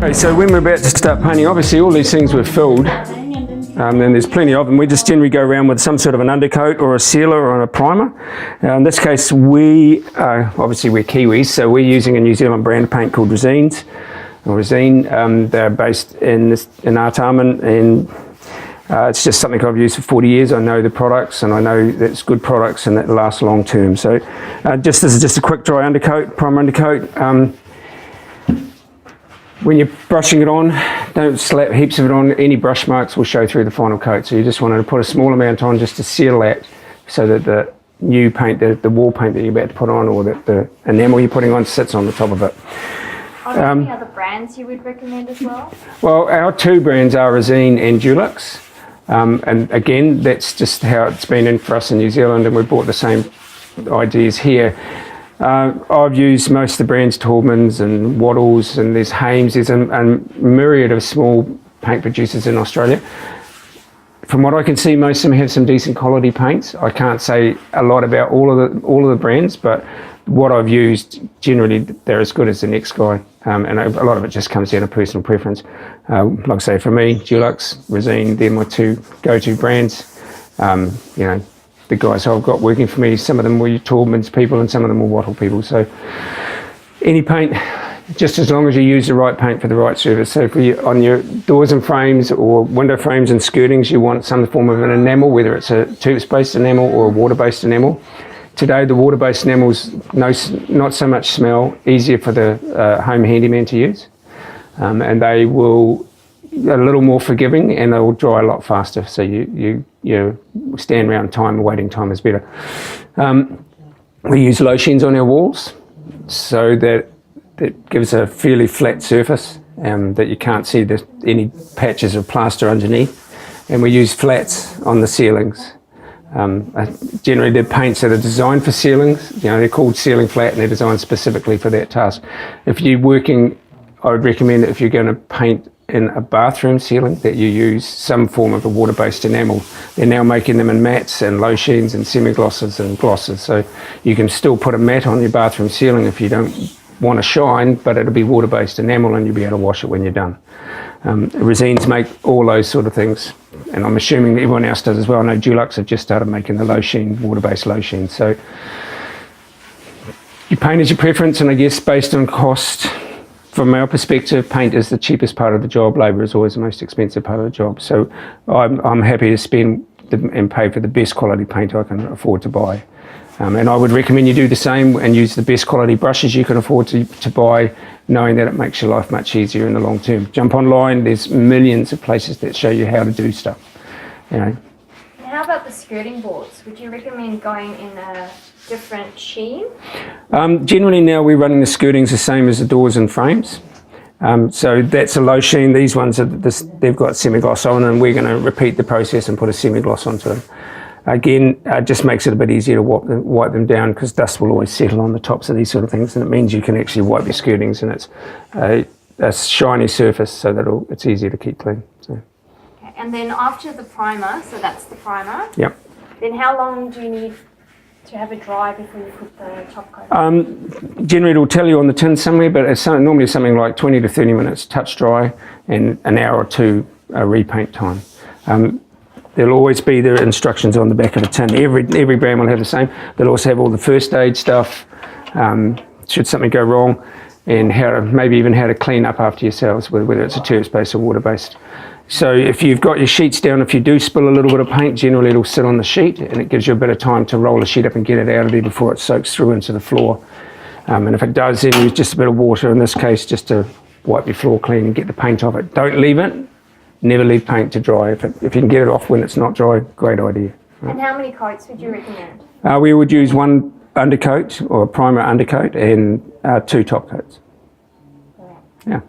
Okay, so when we're about to start painting, obviously all these things were filled, and there's plenty of them. We just generally go around with some sort of an undercoat or a sealer or a primer. In this case, obviously we're Kiwis, so we're using a New Zealand brand paint called Resine. They're based in Artarmon, and it's just something I've used for 40 years. I know the products, and I know that it's good products and that last long term. So this is just a quick dry undercoat, primer undercoat. When you're brushing it on, don't slap heaps of it on. Any brush marks will show through the final coat. So you just wanted to put a small amount on just to seal that, so that the new paint, the wall paint that you're about to put on, or that the enamel you're putting on, sits on the top of it. Are there any other brands you would recommend as well? Well, our two brands are Resine and Dulux. And again, that's just how it's been in for us in New Zealand, and we bought the same ideas here. I've used most of the brands, Taubmans and Waddles, and there's Hames. There's a myriad of small paint producers in Australia. From what I can see, most of them have some decent quality paints. I can't say a lot about all of the brands, but what I've used, generally they're as good as the next guy. And a lot of it just comes down to personal preference. Like I say, for me, Dulux, Resine, they're my two go-to brands. You know, the guys I've got working for me, some of them were Taubman's people and some of them were Wattle people. So any paint, just as long as you use the right paint for the right service. So on your doors and frames or window frames and skirtings, you want some form of an enamel, whether it's a tubes-based enamel or a water-based enamel. Today, the water-based enamels, not so much smell, easier for the home handyman to use. And they will a little more forgiving, and they will dry a lot faster. So you stand around time, waiting time is better. We use low sheens on our walls, so that gives a fairly flat surface, that you can't see any patches of plaster underneath. And we use flats on the ceilings. Generally, they're paints that are designed for ceilings. You know, they're called ceiling flat, and they're designed specifically for that task. If you're working, I would recommend that if you're going to paint in a bathroom ceiling, that you use some form of a water-based enamel. They're now making them in mattes and low sheens and semi-glosses and glosses. So you can still put a matte on your bathroom ceiling if you don't want to shine, but it'll be water-based enamel, and you'll be able to wash it when you're done. Resines make all those sort of things, and I'm assuming that everyone else does as well. I know Dulux have just started making the low sheen, water-based low sheen. So you paint as your preference, and I guess based on cost, from our perspective, paint is the cheapest part of the job. Labour is always the most expensive part of the job. So I'm happy to spend and pay for the best quality paint I can afford to buy. And I would recommend you do the same and use the best quality brushes you can afford to buy, knowing that it makes your life much easier in the long term. Jump online, there's millions of places that show you how to do stuff. You know. And how about the skirting boards? Would you recommend going in a different sheen? Generally now we're running the skirtings the same as the doors and frames. So that's a low sheen. These ones, they've got semi-gloss on, and we're going to repeat the process and put a semi-gloss onto them. Again, it just makes it a bit easier to wipe them down, because dust will always settle on the tops of these sort of things, and it means you can actually wipe your skirtings, and it's a shiny surface, so that it's easier to keep clean. So. Okay. And then after the primer, so that's the primer. Yep. Then how long do you need to have it dry before you put the top coat? Generally, it'll tell you on the tin somewhere, but it's normally something like 20 to 30 minutes touch dry, and an hour or two repaint time. There'll always be the instructions on the back of the tin. Every brand will have the same. They'll also have all the first aid stuff, should something go wrong, and maybe even how to clean up after yourselves, whether it's a tubes-based or water-based. So if you've got your sheets down, if you do spill a little bit of paint, generally it'll sit on the sheet, and it gives you a bit of time to roll the sheet up and get it out of there before it soaks through into the floor. And if it does, then use just a bit of water, in this case, just to wipe your floor clean and get the paint off it. Don't leave it. Never leave paint to dry. If you can get it off when it's not dry, great idea. And how many coats would you recommend? We would use one undercoat or a primer undercoat and 2 top coats. Yeah. Yeah.